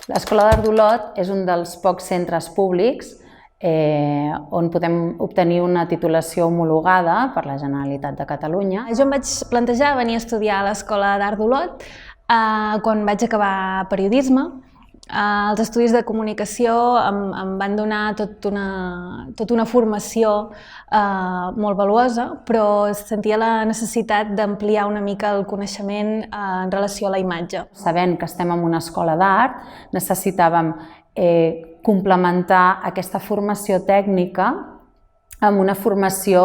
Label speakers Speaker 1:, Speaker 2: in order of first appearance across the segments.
Speaker 1: L'Escola d'Art d'Olot és un dels pocs centres públics on podem obtenir una titulació homologada per la Generalitat de Catalunya.
Speaker 2: Jo em vaig plantejar venir a estudiar a l'Escola d'Art d'Olot quan vaig acabar periodisme. Els estudis de comunicació em van donar tota una formació molt valuosa, però sentia la necessitat d'ampliar una mica el coneixement en relació a la imatge.
Speaker 1: Sabent que estem en una escola d'art, necessitàvem complementar aquesta formació tècnica amb una formació,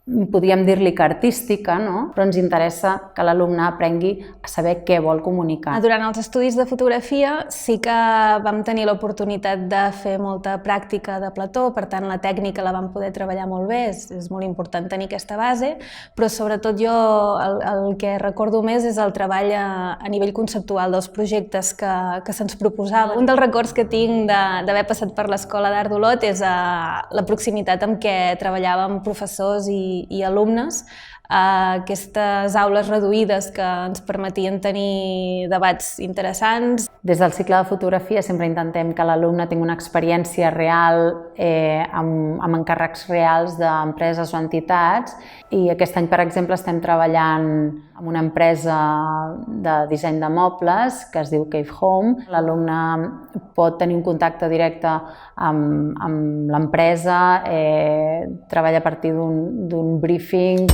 Speaker 1: podríem dir-li que artística, no? Però ens interessa que l'alumne aprengui a saber què vol comunicar.
Speaker 2: Durant els estudis de fotografia sí que vam tenir l'oportunitat de fer molta pràctica de plató, per tant la tècnica la vam poder treballar molt bé, és molt important tenir aquesta base, però sobretot jo el que recordo més és el treball a nivell conceptual dels projectes que se'ns proposaven. Un dels records que tinc d'haver passat per l'Escola d'Art d'Olot és la proximitat amb què treballàvem professors i alumnes, aquestes aules reduïdes que ens permetien tenir debats interessants.
Speaker 1: Des del cicle de fotografia sempre intentem que l'alumne tingui una experiència real amb encàrrecs reals d'empreses o entitats, i aquest any, per exemple, estem treballant amb una empresa de disseny de mobles que es diu Cave Home. L'alumne pot tenir un contacte directe amb l'empresa, treballa a partir d'un briefing.